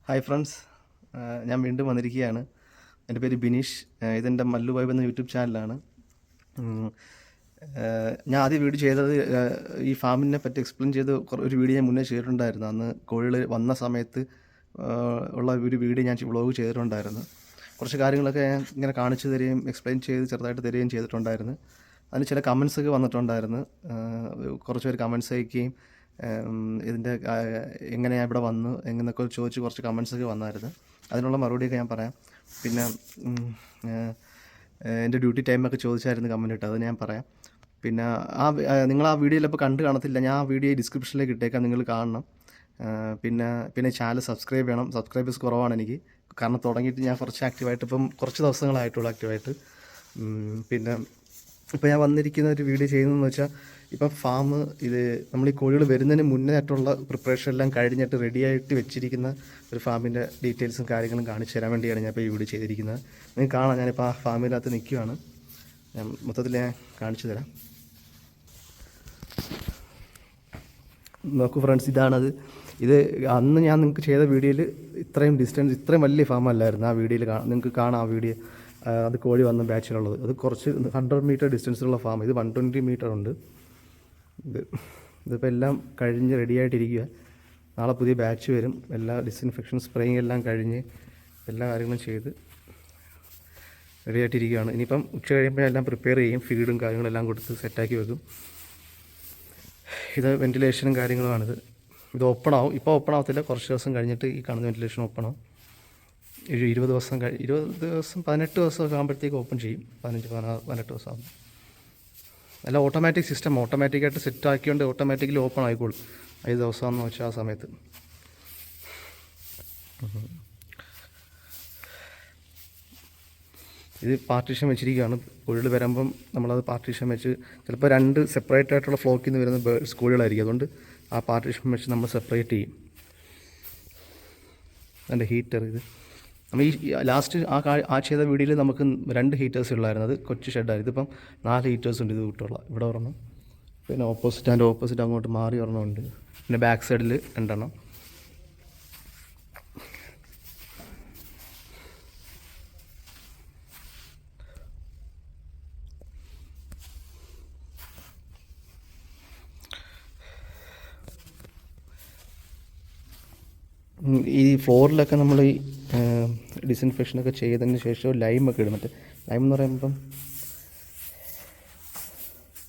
Hi friends, ഞാൻ വീണ്ടും വന്നിരിക്കുകയാണ്. എൻ്റെ പേര് ബിനീഷ്. ഇതെൻ്റെ മല്ലു വൈബ് എന്ന യൂട്യൂബ് ചാനലാണ്. ഞാൻ ആദ്യം വീഡിയോ ചെയ്തത് ഈ ഫാമിനെ പറ്റി എക്സ്പ്ലെയിൻ ചെയ്ത് ഒരു വീഡിയോ ഞാൻ മുന്നേ ചെയ്തിട്ടുണ്ടായിരുന്നു. അന്ന് കോഴികൾ വന്ന സമയത്ത് ഉള്ള ഒരു വീഡിയോ ഞാൻ വ്ളോഗ് ചെയ്തിട്ടുണ്ടായിരുന്നു. കുറച്ച് കാര്യങ്ങളൊക്കെ ഞാൻ ഇങ്ങനെ കാണിച്ചു തരികയും എക്സ്പ്ലെയിൻ ചെയ്ത് ചെറുതായിട്ട് തരികയും ചെയ്തിട്ടുണ്ടായിരുന്നു. അതിന് ചില കമൻസൊക്കെ വന്നിട്ടുണ്ടായിരുന്നു. കുറച്ച് പേര് കമൻസ് അയക്കുകയും ഇതിൻ്റെ എങ്ങനെയാണ് ഇവിടെ വന്നു എന്നൊക്കെ ചോദിച്ച് കുറച്ച് കമൻസൊക്കെ വന്നായിരുന്നു. അതിനുള്ള മറുപടിയൊക്കെ ഞാൻ പറയാം. പിന്നെ എൻ്റെ ഡ്യൂട്ടി ടൈമൊക്കെ ചോദിച്ചായിരുന്നു കമൻറ്റ് ഇട്ട്, അത് ഞാൻ പറയാം. പിന്നെ നിങ്ങൾ ആ വീഡിയോയിലിപ്പോൾ കണ്ടു കാണത്തില്ല, ഞാൻ ആ വീഡിയോ ഡിസ്ക്രിപ്ഷനിലേക്ക് ഇട്ടേക്കാം, നിങ്ങൾ കാണണം. പിന്നെ ചാനൽ സബ്സ്ക്രൈബ് ചെയ്യണം. സബ്സ്ക്രൈബേഴ്സ് കുറവാണ് എനിക്ക്, കാരണം തുടങ്ങിയിട്ട് ഞാൻ കുറച്ച് ആക്റ്റീവായിട്ട് ഇപ്പം കുറച്ച് ദിവസങ്ങളായിട്ടുള്ളൂ ആക്റ്റീവായിട്ട്. പിന്നെ ഇപ്പോൾ ഞാൻ വന്നിരിക്കുന്ന ഒരു വീഡിയോ ചെയ്യുന്നതെന്ന് വെച്ചാൽ, ഇപ്പം ഫാം ഇത് നമ്മൾ ഈ കോഴികൾ വരുന്നതിന് മുന്നേ ആയിട്ടുള്ള പ്രിപ്പറേഷൻ എല്ലാം കഴിഞ്ഞിട്ട് റെഡിയായിട്ട് വെച്ചിരിക്കുന്ന ഒരു ഫാമിൻ്റെ ഡീറ്റെയിൽസും കാര്യങ്ങളും കാണിച്ചു തരാൻ വേണ്ടിയാണ് ഞാൻ ഇപ്പോൾ ഈ വീഡിയോ ചെയ്തിരിക്കുന്നത്. നിങ്ങൾക്ക് കാണാം, ഞാനിപ്പോൾ ആ ഫാമിനകത്ത് നിൽക്കുകയാണ്. ഞാൻ മൊത്തത്തിൽ ഞാൻ കാണിച്ചു തരാം. നോക്കൂ ഫ്രണ്ട്സ്, ഇതാണത്. ഇത് അന്ന് ഞാൻ നിങ്ങൾക്ക് ചെയ്ത വീഡിയോയിൽ ഇത്രയും ഡിസ്റ്റൻസ്, ഇത്രയും വലിയ ഫാമല്ലായിരുന്നു ആ വീഡിയോയിൽ. നിങ്ങൾക്ക് കാണാം ആ വീഡിയോ. അത് കോഴി വന്ന ബാച്ചിലുള്ളത്. അത് കുറച്ച് 100 മീറ്റർ ഡിസ്റ്റൻസിലുള്ള ഫാം. ഇത് 120 മീറ്റർ ഉണ്ട്. ഇതിപ്പോൾ എല്ലാം കഴിഞ്ഞ് റെഡിയായിട്ടിരിക്കുക. നാളെ പുതിയ ബാച്ച് വരും. എല്ലാ ഡിസ്ഇൻഫെക്ഷൻ സ്പ്രേയിങ് എല്ലാം കഴിഞ്ഞ് എല്ലാ കാര്യങ്ങളും ചെയ്ത് റെഡിയായിട്ടിരിക്കുകയാണ്. ഇനിയിപ്പം ഉച്ച കഴിയുമ്പോൾ എല്ലാം പ്രിപ്പയർ ചെയ്യും, ഫീഡും കാര്യങ്ങളെല്ലാം കൊടുത്ത് സെറ്റാക്കി വെക്കും. ഇത് വെൻറ്റിലേഷനും കാര്യങ്ങളുമാണിത്. ഇത് ഓപ്പൺ ആവും. ഇപ്പോൾ ഓപ്പൺ ആവത്തില്ല, കുറച്ച് ദിവസം കഴിഞ്ഞിട്ട് ഈ കാണുന്ന വെൻറ്റിലേഷൻ ഓപ്പൺ ആവും. 20 ദിവസം 18 ദിവസമൊക്കെ ആകുമ്പോഴത്തേക്ക് ഓപ്പൺ ചെയ്യും. 15-18 ദിവസം ആകുമ്പോൾ അല്ല, ഓട്ടോമാറ്റിക് സിസ്റ്റം, ഓട്ടോമാറ്റിക്കായിട്ട് സെറ്റ് ആക്കിക്കൊണ്ട് ഓട്ടോമാറ്റിക്കലി ഓപ്പൺ ആയിക്കോളും. 5 ദിവസമെന്ന് വെച്ചാൽ ആ സമയത്ത്. ഇത് പാർട്ടീഷൻ വെച്ചിരിക്കുകയാണ്. കോഴികൾ വരുമ്പം നമ്മളത് പാർട്ടീഷൻ വെച്ച്, ചിലപ്പോൾ 2 സെപ്പറേറ്റ് ആയിട്ടുള്ള ഫ്ലോക്കിൽ നിന്ന് വരുന്ന കോഴികളായിരിക്കും. അതുകൊണ്ട് ആ പാർട്ടീഷൻ വെച്ച് നമ്മൾ സെപ്പറേറ്റ് ചെയ്യും. അതിൻ്റെ ഹീറ്റർ ഇത് നമ്മൾ ഈ ലാസ്റ്റ് ആ ചെയ്ത വീഡിയോയിൽ നമുക്ക് 2 ഹീറ്റേഴ്സ് ഉള്ളായിരുന്നു. അത് കൊച്ചു ഷെഡായിരുന്നു. ഇതിപ്പം 4 ഹീറ്റേഴ്സ് ഉണ്ട്. ഇത് വിട്ടുള്ള ഇവിടെ ഒരെണ്ണം, പിന്നെ ഓപ്പോസിറ്റ് അങ്ങോട്ട് മാറി ഒരെണ്ണമുണ്ട്, പിന്നെ ബാക്ക് സൈഡിൽ 2 എണ്ണം. ഈ ഫ്ലോറിലൊക്കെ നമ്മൾ ഈ ഡിസ്ഇൻഫെക്ഷനൊക്കെ ചെയ്തതിന് ശേഷം ലൈമൊക്കെ ഇടും. മറ്റേ ലൈം എന്ന് പറയുമ്പം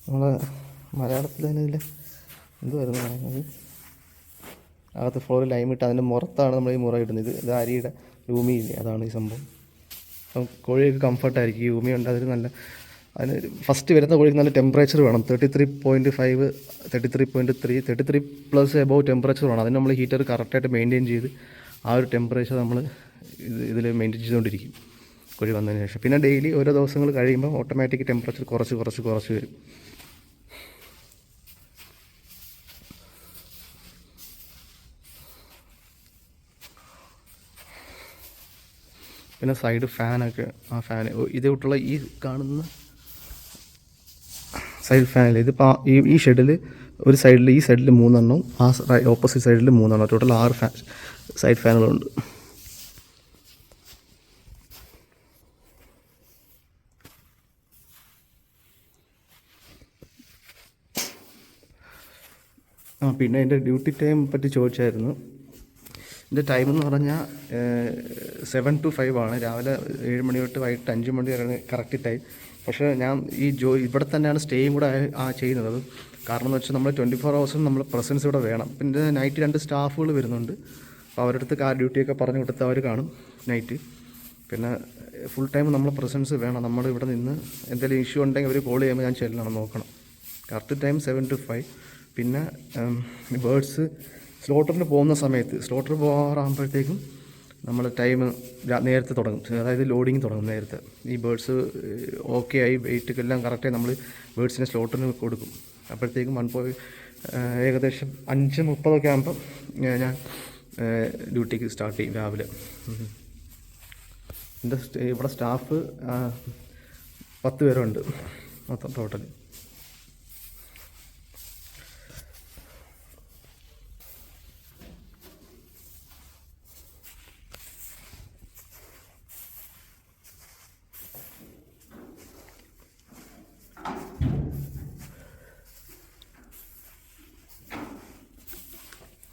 നമ്മൾ മലയാളത്തിൽ തന്നെ ഇതിൽ എന്തുവായിരുന്നു പറയുന്നത്, അകത്ത് ഫ്ലോറിൽ ലൈം ഇട്ട് അതിൻ്റെ മുറത്താണ് നമ്മൾ ഈ മുറ ഇടുന്നത്. ഇത് അരിയുടെ ഊമിയില്ലേ, അതാണ് ഈ സംഭവം. അപ്പം കോഴിയൊക്കെ കംഫർട്ടായിരിക്കും. ഈ ഊമി ഉണ്ട്, അതിന് നല്ല, അതിന് ഫസ്റ്റ് വരുന്ന കോഴിക്ക് നല്ല ടെമ്പറേച്ചർ വേണം. 33.5, 33.3, 33+ എബോവ് ടെമ്പറേച്ചർ വേണം. അതിന് നമ്മൾ ഹീറ്റർ കറക്റ്റായിട്ട് മെയിൻറ്റെയിൻ ചെയ്ത് ആ ഒരു ടെമ്പറേച്ചർ നമ്മൾ ഇതിൽ മെയിൻറ്റെയിൻ ചെയ്തുകൊണ്ടിരിക്കും കോഴി വന്നതിന് ശേഷം. പിന്നെ ഡെയിലി ഓരോ ദിവസങ്ങൾ കഴിയുമ്പോൾ ഓട്ടോമാറ്റിക് ടെമ്പറേച്ചർ കുറച്ച് വരും. പിന്നെ സൈഡ് ഫാനൊക്കെ, ആ ഫാൻ ഇതോട്ടുള്ള ഈ കാണുന്ന സൈഡ് ഫാനിൽ, ഇതിപ്പോൾ ഈ ഷെഡിൽ ഒരു സൈഡിൽ, ഈ സൈഡിൽ 3 എണ്ണവും ഓപ്പോസിറ്റ് സൈഡിൽ 3 എണ്ണം, ടോട്ടൽ 6 സൈഡ് ഫാനുകളുണ്ട്. പിന്നെ എൻ്റെ ഡ്യൂട്ടി ടൈം പറ്റി ചോദിച്ചായിരുന്നു. എൻ്റെ ടൈം എന്ന് പറഞ്ഞാൽ 7 to 5 ആണ്. രാവിലെ 7 മണി തൊട്ട് വൈകിട്ട് 5 മണി വരെയാണ് കറക്റ്റ് ടൈം. പക്ഷേ ഞാൻ ഈ ഇവിടെ തന്നെയാണ് സ്റ്റേയും കൂടെ ചെയ്യുന്നത്. കാരണം എന്ന് വെച്ചാൽ നമ്മൾ 24 hours നമ്മൾ പ്രസൻസ് ഇവിടെ വേണം. പിന്നെ നൈറ്റ് 2 സ്റ്റാഫുകൾ വരുന്നുണ്ട്. അപ്പോൾ അവരുടെ അടുത്ത് ഡ്യൂട്ടിയൊക്കെ പറഞ്ഞു കൊടുത്ത് അവർ കാണും നൈറ്റ്. പിന്നെ ഫുൾ ടൈം നമ്മൾ പ്രസൻസ് വേണം. നമ്മൾ ഇവിടെ നിന്ന് എന്തെങ്കിലും ഇഷ്യൂ ഉണ്ടെങ്കിൽ അവർ കോൾ ചെയ്യുമ്പോൾ ഞാൻ ചെല്ലണം, നോക്കണം. Correct time 7 to 5. പിന്നെ ബേഡ്സ് സ്ലോട്ടറിന് പോകുന്ന സമയത്ത്, സ്ലോട്ടർ പോകാറാകുമ്പോഴത്തേക്കും നമ്മൾ ടൈം നേരത്തെ തുടങ്ങും. അതായത് ലോഡിങ് തുടങ്ങും നേരത്തെ. ഈ ബേഡ്സ് ഓക്കെ ആയി, വെയിറ്റൊക്കെല്ലാം കറക്റ്റായി നമ്മൾ ബേഡ്സിനെ സ്ലോട്ടറിന് കൊടുക്കും. അപ്പോഴത്തേക്കും ഏകദേശം 5:30 ആകുമ്പം ഞാൻ ഡ്യൂട്ടിക്ക് സ്റ്റാർട്ട് ചെയ്യും രാവിലെ. എൻ്റെ ഇവിടെ സ്റ്റാഫ് 10 പേരുണ്ട് മൊത്തം ടോട്ടൽ.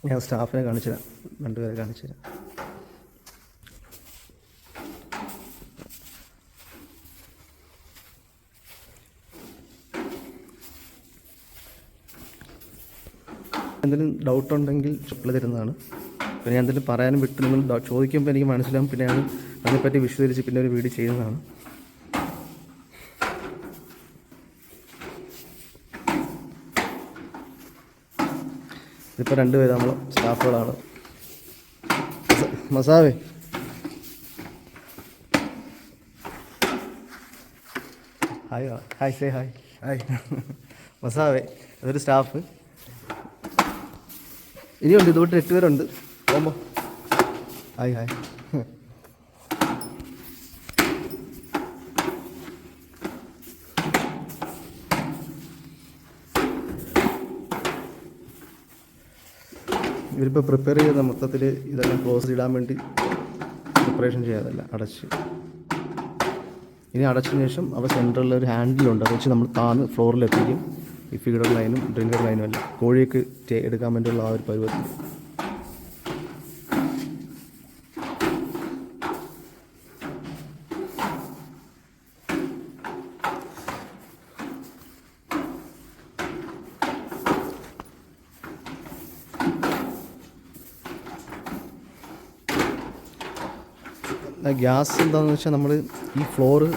ഞാൻ സ്റ്റാഫിനെ കാണിച്ചു തരാം, രണ്ടുപേരെ കാണിച്ചു തരാം. എന്തെങ്കിലും ഡൗട്ട് ഉണ്ടെങ്കിൽ റിപ്ലൈ തരുന്നതാണ്. പിന്നെ ഞാൻ എന്തെങ്കിലും പറയാനും വിട്ട് നിങ്ങൾ ചോദിക്കുമ്പോൾ എനിക്ക് മനസ്സിലാവും, പിന്നെ ഞാൻ അതിനെപ്പറ്റി വിശദീകരിച്ച് പിന്നെ ഒരു വീഡിയോ ചെയ്യുന്നതാണ്. ഇതിപ്പോൾ രണ്ടുപേരും നമ്മൾ സ്റ്റാഫുകളാണ്. മസാവേ hi hi say hi hi മസാവേ അതൊരു സ്റ്റാഫ്. ഇനിയുണ്ട്, ഇതുകൊണ്ട് 8 പേരുണ്ട്. പോകുമ്പോൾ ഹായ് ഹായ്. ഇവരിപ്പോൾ പ്രിപ്പയർ ചെയ്ത മൊത്തത്തിൽ ഇതെല്ലാം ക്ലോസ് ഇടാൻ വേണ്ടി പ്രിപ്പറേഷൻ ചെയ്യാതല്ല, അടച്ച് ഇനി അടച്ചതിന് ശേഷം അവ സെൻറ്ററിൽ ഒരു ഹാൻഡിലുണ്ട്, അത് വെച്ച് നമ്മൾ താന്ന് ഫ്ലോറിലെത്തിക്കും. ഈ ഫീഡർ ലൈനും ഡ്രിങ്കർ ലൈനും അല്ല, കോഴിയൊക്കെ എടുക്കാൻ വേണ്ടിയുള്ള ആ ഒരു പരുവത്തിൽ. ഗ്യാസ് എന്താണെന്ന് വെച്ചാൽ നമ്മൾ ഈ ഫ്ലോറ്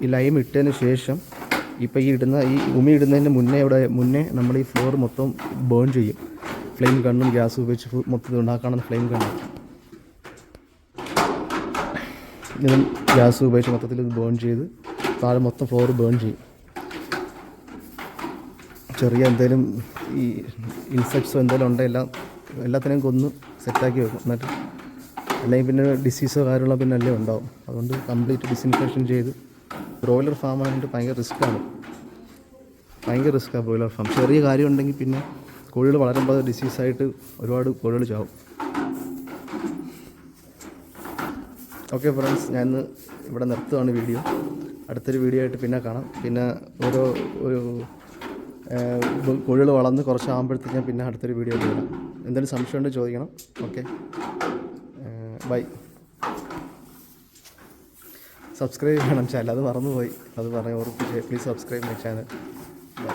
ഈ ലൈം ഇട്ടതിന് ശേഷം ഇപ്പോൾ ഈ ഉമി ഇടുന്നതിന് മുന്നേ നമ്മൾ ഈ ഫ്ലോർ മൊത്തം ബേൺ ചെയ്യും. ഫ്ലെയിം ഗണ്ണും ഗ്യാസ് ഉപയോഗിച്ച് മൊത്തത്തിൽ ഉണ്ടാക്കാണെന്ന് ഫ്ലെയിം ഗണ്ണ് ഇതും ഗ്യാസ് ഉപയോഗിച്ച് മൊത്തത്തിൽ ഇത് ബേൺ ചെയ്ത് താഴെ മൊത്തം ഫ്ലോർ ബേൺ ചെയ്യും. ചെറിയ എന്തെങ്കിലും ഈ ഇൻസെക്ട്സോ എന്തെങ്കിലും ഉണ്ടെങ്കിൽ എല്ലാത്തിനെയും കൊന്ന് സെറ്റാക്കി വെക്കും. എന്നിട്ട് അല്ലെങ്കിൽ പിന്നെ ഡിസീസോ കാര്യമുള്ള പിന്നെ അല്ലേ ഉണ്ടാവും. അതുകൊണ്ട് കംപ്ലീറ്റ് ഡിസിൻഫെക്ഷൻ ചെയ്ത്. ബ്രോയിലർ ഫാം ആയിട്ട് ഭയങ്കര റിസ്ക്കാണ് ബ്രോയിലർ ഫാം. ചെറിയ കാര്യം ഉണ്ടെങ്കിൽ പിന്നെ കോഴികൾ വളരുമ്പോൾ അത് ഡിസീസായിട്ട് ഒരുപാട് കോഴികൾ ചാവും. ഓക്കെ ഫ്രണ്ട്സ്, ഞാൻ ഇന്ന് ഇവിടെ നിർത്തുകയാണ് വീഡിയോ. അടുത്തൊരു വീഡിയോ ആയിട്ട് പിന്നെ കാണാം. പിന്നെ ഒരു കോഴികൾ വളർന്ന് കുറച്ചാകുമ്പോഴത്തേക്ക് ഞാൻ പിന്നെ അടുത്തൊരു വീഡിയോ ചെയ്യാം. എന്തെങ്കിലും സംശയം ഉണ്ടെങ്കിൽ ചോദിക്കണം. Okay, bye. സബ്സ്ക്രൈബ് ചെയ്യണം ചാനൽ, അത് മറന്നുപോയി, അത് പറയാൻ ഓർപ്പിച്ച്. Please subscribe my channel. By.